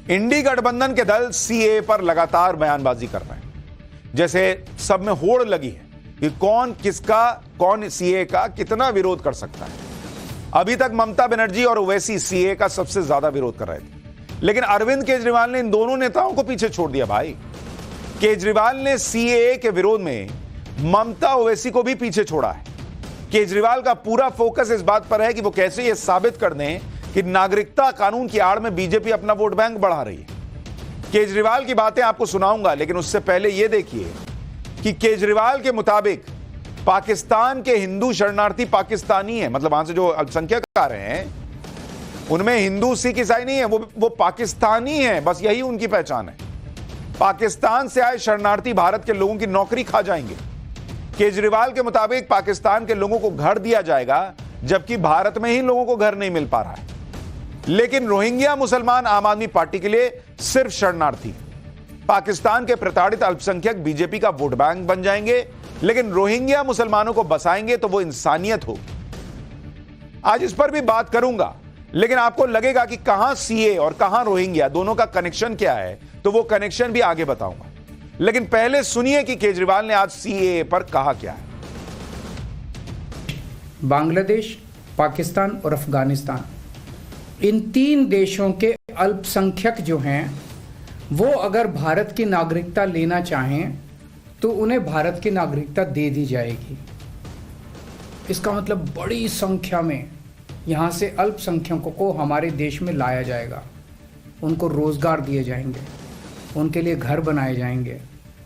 इंडी गठबंधन के दल सीए पर लगातार बयानबाजी कर रहे हैं, जैसे सब में होड़ लगी है कि कौन सीए का कितना विरोध कर सकता है। अभी तक ममता बनर्जी और ओवैसी सीए का सबसे ज्यादा विरोध कर रहे थे, लेकिन अरविंद केजरीवाल ने इन दोनों नेताओं को पीछे छोड़ दिया। भाई, केजरीवाल ने सीए के विरोध में ममता ओवैसी को भी पीछे छोड़ा है। केजरीवाल का पूरा फोकस इस बात पर है कि वो कैसे यह साबित कर दें कि नागरिकता कानून की आड़ में बीजेपी अपना वोट बैंक बढ़ा रही है। केजरीवाल की बातें आपको सुनाऊंगा, लेकिन उससे पहले यह देखिए कि केजरीवाल के मुताबिक पाकिस्तान के हिंदू शरणार्थी पाकिस्तानी है, मतलब वहां से जो अल्पसंख्यक आ रहे हैं उनमें हिंदू सिख ईसाई नहीं है, वो पाकिस्तानी है, बस यही उनकी पहचान है। पाकिस्तान से आए शरणार्थी भारत के लोगों की नौकरी खा जाएंगे। केजरीवाल के मुताबिक पाकिस्तान के लोगों को घर दिया जाएगा, जबकि भारत में ही लोगों को घर नहीं मिल पा रहा है। लेकिन रोहिंग्या मुसलमान आम आदमी पार्टी के लिए सिर्फ शरणार्थी। पाकिस्तान के प्रताड़ित अल्पसंख्यक बीजेपी का वोट बैंक बन जाएंगे, लेकिन रोहिंग्या मुसलमानों को बसाएंगे तो वो इंसानियत होगी। आज इस पर भी बात करूंगा, लेकिन आपको लगेगा कि कहां सीए और कहां रोहिंग्या, दोनों का कनेक्शन क्या है, तो वो कनेक्शन भी आगे बताऊंगा। लेकिन पहले सुनिए कि केजरीवाल ने आज सीए पर कहा क्या है। बांग्लादेश, पाकिस्तान और अफगानिस्तान, इन 3 देशों के अल्पसंख्यक जो हैं वो अगर भारत की नागरिकता लेना चाहें तो उन्हें भारत की नागरिकता दे दी जाएगी। इसका मतलब बड़ी संख्या में यहाँ से अल्पसंख्यकों को हमारे देश में लाया जाएगा, उनको रोज़गार दिए जाएंगे, उनके लिए घर बनाए जाएंगे,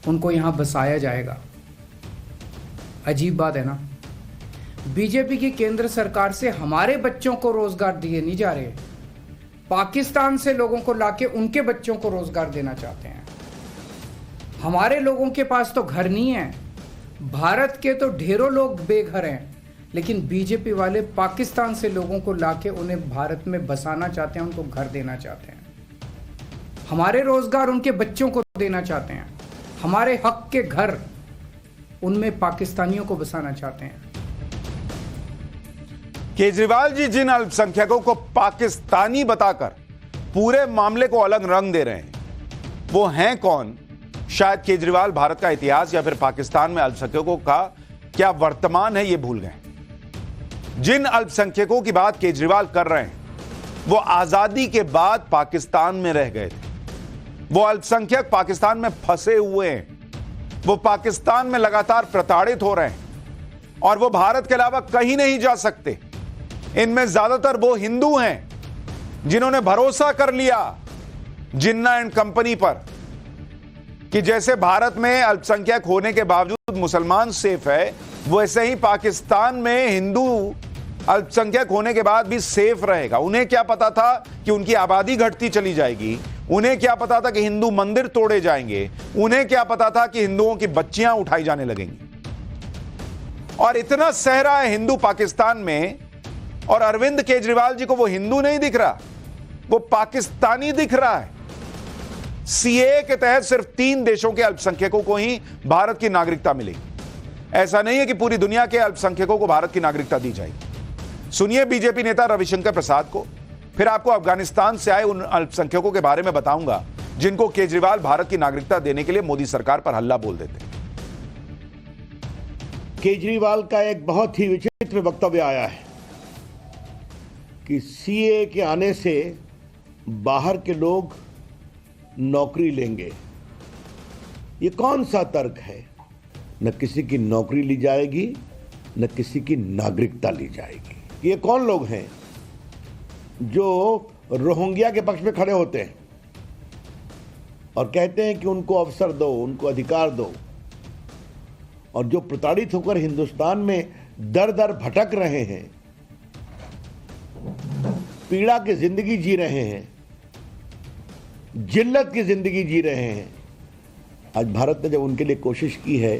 उनको यहाँ बसाया जाएगा। अजीब बात है ना। बीजेपी की केंद्र सरकार से हमारे बच्चों को रोज़गार दिए नहीं जा रहे, पाकिस्तान से लोगों को लाके उनके बच्चों को रोज़गार देना चाहते हैं। हमारे लोगों के पास तो घर नहीं है, भारत के तो ढेरों लोग बेघर हैं, लेकिन बीजेपी वाले पाकिस्तान से लोगों को लाके उन्हें भारत में बसाना चाहते हैं, उनको घर देना चाहते हैं। हमारे रोजगार उनके बच्चों को देना चाहते हैं, हमारे हक के घर उनमें पाकिस्तानियों को बसाना चाहते हैं। केजरीवाल जी जिन अल्पसंख्यकों को पाकिस्तानी बताकर पूरे मामले को अलग रंग दे रहे हैं, वो हैं कौन? शायद केजरीवाल भारत का इतिहास या फिर पाकिस्तान में अल्पसंख्यकों का क्या वर्तमान है, ये भूल गए। जिन अल्पसंख्यकों की बात केजरीवाल कर रहे हैं वो आजादी के बाद पाकिस्तान में रह गए थे। वो अल्पसंख्यक पाकिस्तान में फंसे हुए हैं, वो पाकिस्तान में लगातार प्रताड़ित हो रहे हैं और वो भारत के अलावा कहीं नहीं जा सकते। इनमें ज्यादातर वो हिंदू हैं जिन्होंने भरोसा कर लिया जिन्ना एंड कंपनी पर कि जैसे भारत में अल्पसंख्यक होने के बावजूद मुसलमान सेफ है, वैसे ही पाकिस्तान में हिंदू अल्पसंख्यक होने के बाद भी सेफ रहेगा। उन्हें क्या पता था कि उनकी आबादी घटती चली जाएगी, उन्हें क्या पता था कि हिंदू मंदिर तोड़े जाएंगे, उन्हें क्या पता था कि हिंदुओं की बच्चियां उठाई जाने लगेंगी। और इतना सहरा है हिंदू पाकिस्तान में, और अरविंद केजरीवाल जी को वो हिंदू नहीं दिख रहा, वो पाकिस्तानी दिख रहा है। सीए के तहत सिर्फ 3 देशों के अल्पसंख्यकों को ही भारत की नागरिकता मिलेगी। ऐसा नहीं है कि पूरी दुनिया के अल्पसंख्यकों को भारत की नागरिकता दी जाएगी। सुनिए बीजेपी नेता रविशंकर प्रसाद को, फिर आपको अफगानिस्तान से आए उन अल्पसंख्यकों के बारे में बताऊंगा जिनको केजरीवाल भारत की नागरिकता देने के लिए मोदी सरकार पर हल्ला बोल देते। केजरीवाल का एक बहुत ही विचित्र वक्तव्य आया है कि सीए के आने से बाहर के लोग नौकरी लेंगे। ये कौन सा तर्क है? न किसी की नौकरी ली जाएगी, न किसी की नागरिकता ली जाएगी। ये कौन लोग हैं जो रोहिंग्या के पक्ष में खड़े होते हैं और कहते हैं कि उनको अवसर दो, उनको अधिकार दो, और जो प्रताड़ित होकर हिंदुस्तान में दर दर भटक रहे हैं, पीड़ा की जिंदगी जी रहे हैं, जिल्लत की जिंदगी जी रहे हैं। आज भारत ने जब उनके लिए कोशिश की है,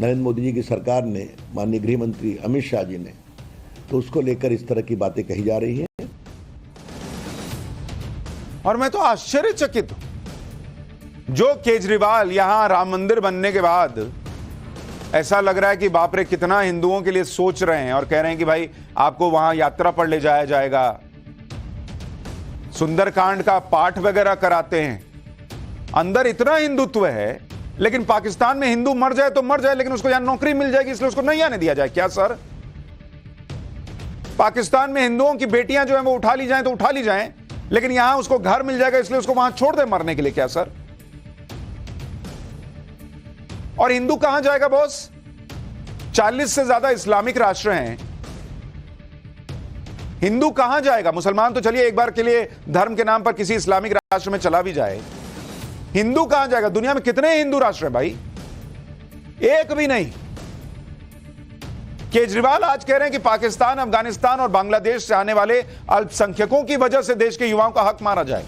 नरेंद्र मोदी जी की सरकार ने, माननीय गृह मंत्री अमित शाह जी ने, तो उसको लेकर इस तरह की बातें कही जा रही हैं। और मैं तो आश्चर्यचकित हूं, जो केजरीवाल यहां राम मंदिर बनने के बाद ऐसा लग रहा है कि बाप रे कितना हिंदुओं के लिए सोच रहे हैं और कह रहे हैं कि भाई आपको वहां यात्रा पर ले जाया जाएगा, सुंदरकांड का पाठ वगैरह कराते हैं। अंदर इतना हिंदुत्व है, लेकिन पाकिस्तान में हिंदू मर जाए तो मर जाए, लेकिन उसको यहां नौकरी मिल जाएगी इसलिए उसको नहीं आने दिया जाए क्या सर? पाकिस्तान में हिंदुओं की बेटियां जो है वो उठा ली जाएं तो उठा ली जाएं, लेकिन यहां उसको घर मिल जाएगा इसलिए उसको वहां छोड़ दे मरने के लिए क्या सर? और हिंदू कहां जाएगा बॉस? 40 से ज्यादा इस्लामिक राष्ट्र हैं, हिंदू कहां जाएगा? मुसलमान तो चलिए एक बार के लिए धर्म के नाम पर किसी इस्लामिक राष्ट्र में चला भी जाए, हिंदू कहां जाएगा? दुनिया में कितने हिंदू राष्ट्र हैं भाई? एक भी नहीं। केजरीवाल आज कह रहे हैं कि पाकिस्तान, अफगानिस्तान और बांग्लादेश से आने वाले अल्पसंख्यकों की वजह से देश के युवाओं का हक मारा जाए।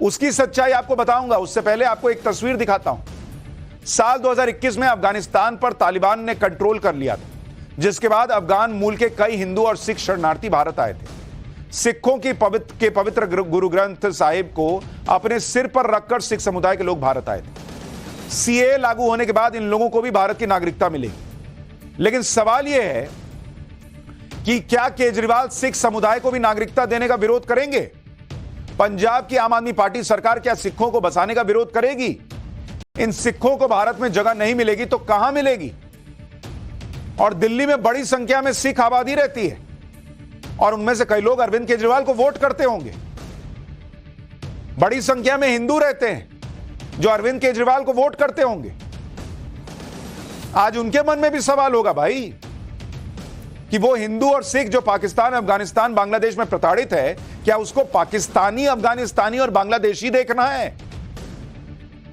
उसकी सच्चाई आपको बताऊंगा, उससे पहले आपको एक तस्वीर दिखाता हूं। साल 2021 में अफगानिस्तान पर तालिबान ने कंट्रोल कर लिया था, जिसके बाद अफगान मूल के कई हिंदू और सिख शरणार्थी भारत आए थे। सिखों की पवित्र गुरु ग्रंथ साहिब को अपने सिर पर रखकर सिख समुदाय के लोग भारत आए थे। सीए लागू होने के बाद इन लोगों को भी भारत की नागरिकता मिलेगी, लेकिन सवाल यह है कि क्या केजरीवाल सिख समुदाय को भी नागरिकता देने का विरोध करेंगे? पंजाब की आम आदमी पार्टी सरकार क्या सिखों को बसाने का विरोध करेगी? इन सिखों को भारत में जगह नहीं मिलेगी तो कहां मिलेगी? और दिल्ली में बड़ी संख्या में सिख आबादी रहती है और उनमें से कई लोग अरविंद केजरीवाल को वोट करते होंगे। बड़ी संख्या में हिंदू रहते हैं जो अरविंद केजरीवाल को वोट करते होंगे। आज उनके मन में भी सवाल होगा भाई कि वो हिंदू और सिख जो पाकिस्तान, अफगानिस्तान, बांग्लादेश में प्रताड़ित है, क्या उसको पाकिस्तानी, अफगानिस्तानी और बांग्लादेशी देखना है,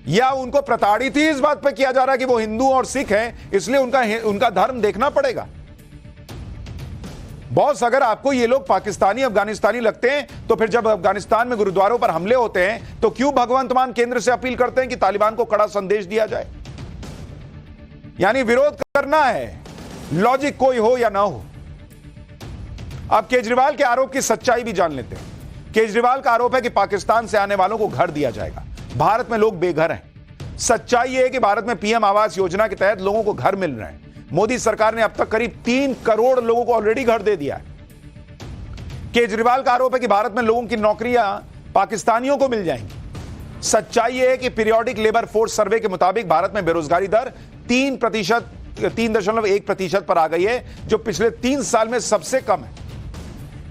या उनको प्रताड़ित ही इस बात पे किया जा रहा है कि वो हिंदू और सिख हैं इसलिए उनका धर्म देखना पड़ेगा? बॉस, अगर आपको ये लोग पाकिस्तानी, अफगानिस्तानी लगते हैं तो फिर जब अफगानिस्तान में गुरुद्वारों पर हमले होते हैं तो क्यों भगवंत मान केंद्र से अपील करते हैं कि तालिबान को कड़ा संदेश दिया जाए? यानी विरोध करना है, लॉजिक कोई हो या ना हो। अब केजरीवाल के आरोप की सच्चाई भी जान लेते हैं। केजरीवाल का आरोप है कि पाकिस्तान से आने वालों को घर दिया जाएगा। भारत में लोग बेघर हैं। सच्चाई यह है कि भारत में पीएम आवास योजना के तहत लोगों को घर मिल रहे हैं। मोदी सरकार ने अब तक करीब 3 करोड़ लोगों को ऑलरेडी घर दे दिया है। केजरीवाल का आरोप है कि भारत में लोगों की नौकरियां पाकिस्तानियों को मिल जाएंगी। सच्चाई यह है कि पीरियोडिक लेबर फोर्स सर्वे के मुताबिक भारत में बेरोजगारी दर 3.1% पर आ गई है, जो पिछले 3 साल में सबसे कम है।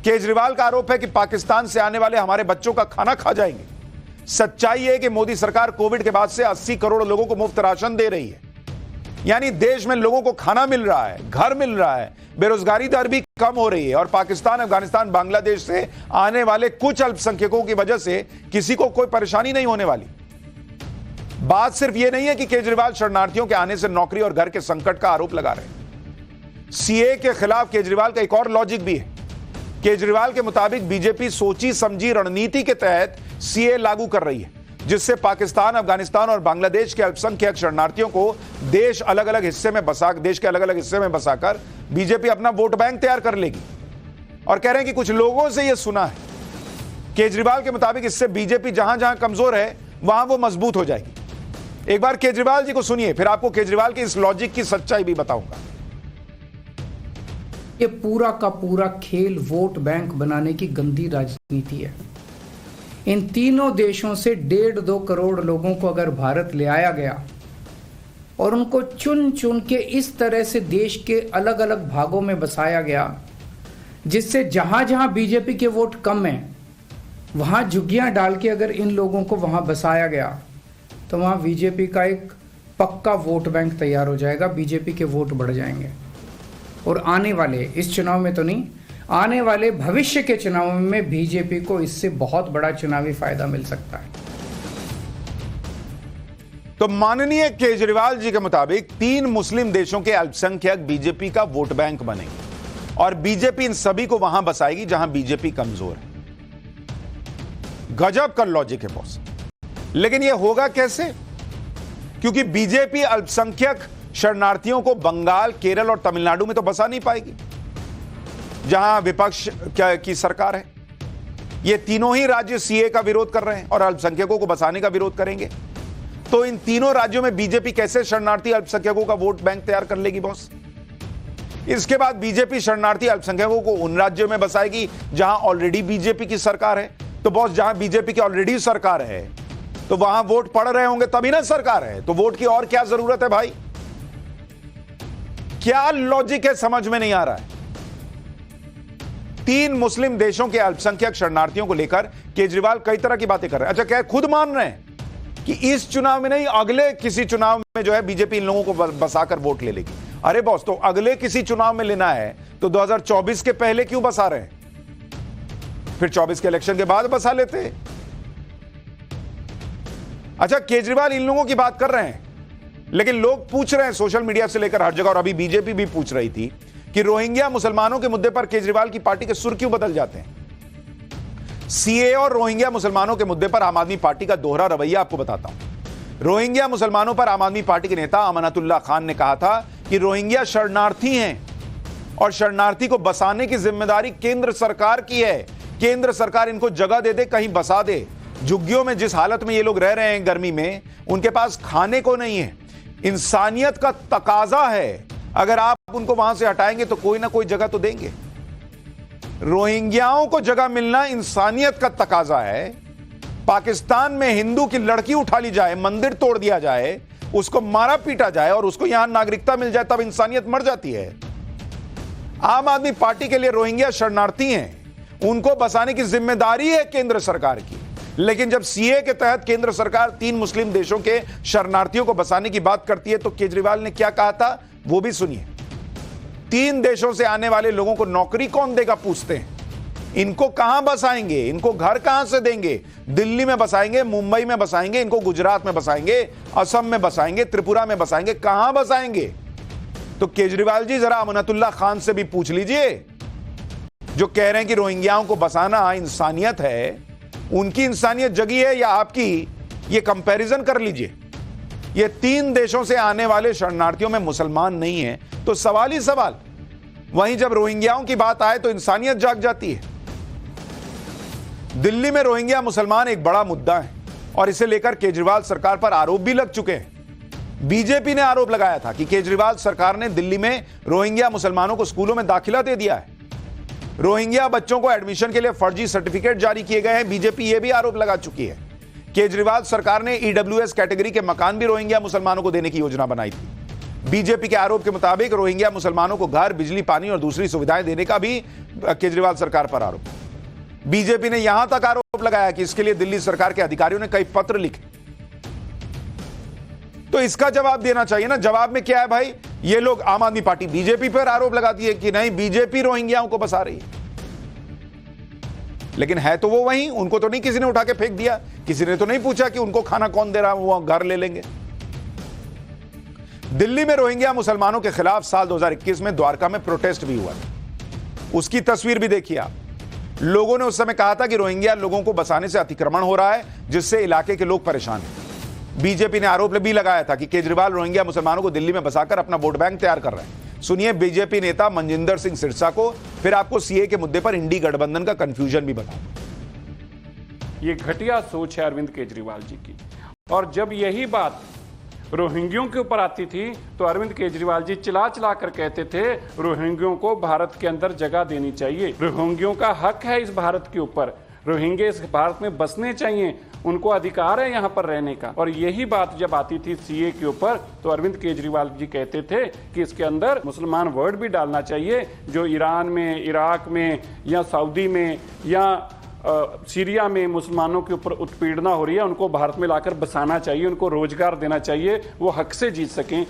केजरीवाल का आरोप है कि पाकिस्तान से आने वाले हमारे बच्चों का खाना खा जाएंगे। सच्चाई है कि मोदी सरकार कोविड के बाद से 80 करोड़ लोगों को मुफ्त राशन दे रही है। यानी देश में लोगों को खाना मिल रहा है, घर मिल रहा है, बेरोजगारी दर भी कम हो रही है और पाकिस्तान, अफगानिस्तान, बांग्लादेश से आने वाले कुछ अल्पसंख्यकों की वजह से किसी को कोई परेशानी नहीं होने वाली। बात सिर्फ यह नहीं है कि केजरीवाल शरणार्थियों के आने से नौकरी और घर के संकट का आरोप लगा रहे हैं। सीए के खिलाफ केजरीवाल का एक और लॉजिक भी है। केजरीवाल के मुताबिक बीजेपी सोची समझी रणनीति के तहत सीए लागू कर रही है, जिससे पाकिस्तान, अफगानिस्तान और बांग्लादेश के अल्पसंख्यक शरणार्थियों को देश के अलग अलग हिस्से में बसाकर बीजेपी अपना वोट बैंक तैयार कर लेगी। और कह रहे हैं कि कुछ लोगों से यह सुना है। केजरीवाल के मुताबिक इससे बीजेपी जहां जहां कमजोर है वहां वो मजबूत हो जाएगी। एक बार केजरीवाल जी को सुनिए, फिर आपको केजरीवाल के इस लॉजिक की सच्चाई भी बताऊंगा। ये पूरा का पूरा खेल वोट बैंक बनाने की गंदी राजनीति है। इन तीनों देशों से 1.5-2 करोड़ लोगों को अगर भारत ले आया गया और उनको चुन चुन के इस तरह से देश के अलग अलग भागों में बसाया गया, जिससे जहां जहां बीजेपी के वोट कम हैं वहां झुग्गियां डाल के अगर इन लोगों को वहां बसाया गया तो वहां बीजेपी का एक पक्का वोट बैंक तैयार हो जाएगा। बीजेपी के वोट बढ़ जाएंगे और आने वाले इस चुनाव में तो नहीं, आने वाले भविष्य के चुनाव में बीजेपी को इससे बहुत बड़ा चुनावी फायदा मिल सकता है। तो माननीय केजरीवाल जी के मुताबिक 3 मुस्लिम देशों के अल्पसंख्यक बीजेपी का वोट बैंक बनेंगे और बीजेपी इन सभी को वहां बसाएगी जहां बीजेपी कमजोर है। गजब का लॉजिक है बॉस। लेकिन यह होगा कैसे? क्योंकि बीजेपी अल्पसंख्यक शरणार्थियों को बंगाल, केरल और तमिलनाडु में तो बसा नहीं पाएगी, जहां विपक्ष की सरकार है। ये तीनों ही राज्य सीए का विरोध कर रहे हैं और अल्पसंख्यकों को बसाने का विरोध करेंगे। तो इन तीनों राज्यों में बीजेपी कैसे शरणार्थी अल्पसंख्यकों का वोट बैंक तैयार कर लेगी बॉस? इसके बाद बीजेपी शरणार्थी अल्पसंख्यकों को उन राज्यों में बसाएगी जहां ऑलरेडी बीजेपी की सरकार है, तो बॉस जहां बीजेपी की ऑलरेडी सरकार है तो वहां वोट पड़ रहे होंगे तभी ना सरकार है, तो वोट की और क्या जरूरत है भाई? क्या लॉजिक है समझ में नहीं आ रहा है। 3 मुस्लिम देशों के अल्पसंख्यक शरणार्थियों को लेकर केजरीवाल कई तरह की बातें कर रहे हैं। अच्छा, क्या खुद मान रहे हैं कि इस चुनाव में नहीं अगले किसी चुनाव में जो है बीजेपी इन लोगों को बसाकर वोट ले लेगी? अरे बॉस, तो अगले किसी चुनाव में लेना है तो 2024 के पहले क्यों बसा रहे हैं? फिर 24 के इलेक्शन के बाद बसा लेते। अच्छा, केजरीवाल इन लोगों की बात कर रहे हैं, लेकिन लोग पूछ रहे हैं सोशल मीडिया से लेकर हर जगह, और अभी बीजेपी भी पूछ रही थी कि रोहिंग्या मुसलमानों के मुद्दे पर केजरीवाल की पार्टी के सुर क्यों बदल जाते हैं? सीए और रोहिंग्या मुसलमानों के मुद्दे पर आम आदमी पार्टी का दोहरा रवैया आपको बताता हूं। रोहिंग्या मुसलमानों पर आम आदमी पार्टी के नेता अमानतुल्लाह खान ने कहा था कि रोहिंग्या शरणार्थी हैं और शरणार्थी को बसाने की जिम्मेदारी केंद्र सरकार की है। केंद्र सरकार इनको जगह दे दे, कहीं बसा दे। झुग्गियों में जिस हालत में ये लोग रह रहे हैं गर्मी में, उनके पास खाने को नहीं है। इंसानियत का तकाजा है, अगर आप उनको वहां से हटाएंगे तो कोई ना कोई जगह तो देंगे। रोहिंग्याओं को जगह मिलना इंसानियत का तकाजा है। पाकिस्तान में हिंदू की लड़की उठा ली जाए, मंदिर तोड़ दिया जाए, उसको मारा पीटा जाए और उसको यहां नागरिकता मिल जाए, तब इंसानियत मर जाती है। आम आदमी पार्टी के लिए रोहिंग्या शरणार्थी हैं, उनको बसाने की जिम्मेदारी है केंद्र सरकार की। लेकिन जब सीए के तहत केंद्र सरकार 3 मुस्लिम देशों के शरणार्थियों को बसाने की बात करती है तो केजरीवाल ने क्या कहा था वो भी सुनिए। 3 देशों से आने वाले लोगों को नौकरी कौन देगा पूछते हैं। इनको कहां बसाएंगे, इनको घर कहां से देंगे? दिल्ली में बसाएंगे, मुंबई में बसाएंगे, इनको गुजरात में बसाएंगे, असम में बसाएंगे, त्रिपुरा में बसाएंगे, कहां बसाएंगे? तो केजरीवाल जी जरा अमानतुल्लाह खान से भी पूछ लीजिए, जो कह रहे हैं कि रोहिंग्याओं को बसाना इंसानियत है। उनकी इंसानियत जगी है या आपकी? ये कंपैरिजन कर लीजिए। ये 3 देशों से आने वाले शरणार्थियों में मुसलमान नहीं है, तो सवाल ही सवाल। वहीं जब रोहिंग्याओं की बात आए तो इंसानियत जाग जाती है। दिल्ली में रोहिंग्या मुसलमान एक बड़ा मुद्दा है और इसे लेकर केजरीवाल सरकार पर आरोप भी लग चुके हैं। बीजेपी ने आरोप लगाया था कि केजरीवाल सरकार ने दिल्ली में रोहिंग्या मुसलमानों को स्कूलों में दाखिला दे दिया है। रोहिंग्या बच्चों को एडमिशन के लिए फर्जी सर्टिफिकेट जारी किए गए हैं। बीजेपी यह भी आरोप लगा चुकी है। केजरीवाल सरकार ने ईडब्ल्यूएस कैटेगरी के मकान भी रोहिंग्या मुसलमानों को देने की योजना बनाई थी। बीजेपी के आरोप के मुताबिक रोहिंग्या मुसलमानों को घर, बिजली, पानी और दूसरी सुविधाएं देने का भी केजरीवाल सरकार पर आरोप। बीजेपी ने यहां तक आरोप लगाया कि इसके लिए दिल्ली सरकार के अधिकारियों ने कई पत्र लिखे। तो इसका जवाब देना चाहिए ना। जवाब में क्या है भाई? ये लोग आम आदमी पार्टी बीजेपी पर आरोप लगाती है कि नहीं, बीजेपी रोहिंग्याओं को बसा रही है। लेकिन है तो वो वहीं, उनको तो नहीं किसी ने उठा के फेंक दिया, किसी ने तो नहीं पूछा कि उनको खाना कौन दे रहा है, वो घर ले लेंगे। दिल्ली में रोहिंग्या मुसलमानों के खिलाफ साल 2021 में द्वारका में प्रोटेस्ट भी हुआ था। उसकी तस्वीर भी देखिए आप। लोगों ने उस समय कहा था कि रोहिंग्या लोगों को बसाने से अतिक्रमण हो रहा है, जिससे इलाके के लोग परेशान हैं। बीजेपी ने आरोप भी लगाया था कि केजरीवाल रोहिंग्या मुसलमानों को दिल्ली में बसाकर अपना वोट बैंक तैयार कर रहे हैं। सुनिए बीजेपी नेता मनजिंदर सिंह सिरसा को, फिर आपको सीए के मुद्दे पर इंडी गठबंधन का कंफ्यूजन भी बताऊं। ये घटिया सोच है अरविंद केजरीवाल जी की। और जब यही बात रोहिंग्यों के ऊपर आती थी तो अरविंद केजरीवाल जी चिल्ला चिल्ला कर कहते थे रोहिंग्यों को भारत के अंदर जगह देनी चाहिए, रोहिंग्यों का हक है इस भारत के ऊपर, रोहिंग्या इस भारत में बसने चाहिए, उनको अधिकार है यहाँ पर रहने का। और यही बात जब आती थी सीए के ऊपर तो अरविंद केजरीवाल जी कहते थे कि इसके अंदर मुसलमान वर्ड भी डालना चाहिए, जो ईरान में, इराक में या सऊदी में या सीरिया में मुसलमानों के ऊपर उत्पीड़ना हो रही है, उनको भारत में लाकर बसाना चाहिए, उनको रोजगार देना चाहिए, वो हक से जीत सकें।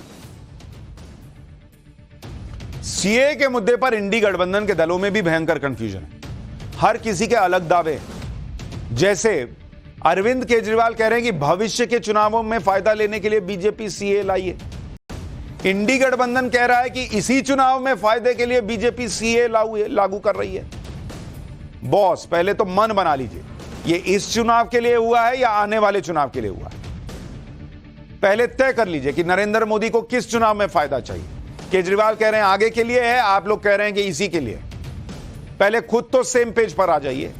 सीए के मुद्दे पर इंडी गठबंधन के दलों में भी भयंकर कंफ्यूजन है। हर किसी के अलग दावे। जैसे अरविंद केजरीवाल कह रहे हैं कि भविष्य के चुनावों में फायदा लेने के लिए बीजेपी सीए लाई है। इंडी गठबंधन कह रहा है कि इसी चुनाव में फायदे के लिए बीजेपी सीए लागू कर रही है। बॉस, पहले तो मन बना लीजिए, ये इस चुनाव के लिए हुआ है या आने वाले चुनाव के लिए हुआ है? पहले तय कर लीजिए कि नरेंद्र मोदी को किस चुनाव में फायदा चाहिए। केजरीवाल कह रहे हैं आगे के लिए है, आप लोग कह रहे हैं कि इसी के लिए। पहले खुद तो सेम पेज पर आ जाइए।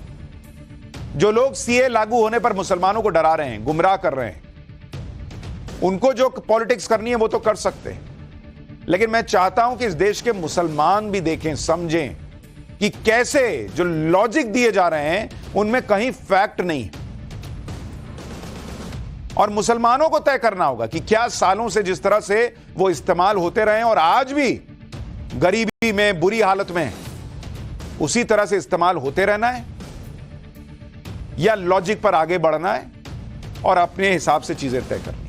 जो लोग सीए लागू होने पर मुसलमानों को डरा रहे हैं, गुमराह कर रहे हैं, उनको जो पॉलिटिक्स करनी है वो तो कर सकते हैं, लेकिन मैं चाहता हूं कि इस देश के मुसलमान भी देखें, समझें कि कैसे जो लॉजिक दिए जा रहे हैं उनमें कहीं फैक्ट नहीं है। और मुसलमानों को तय करना होगा कि क्या सालों से जिस तरह से वो इस्तेमाल होते रहे और आज भी गरीबी में बुरी हालत में उसी तरह से इस्तेमाल होते रहना है, या लॉजिक पर आगे बढ़ना है और अपने हिसाब से चीजें तय करना।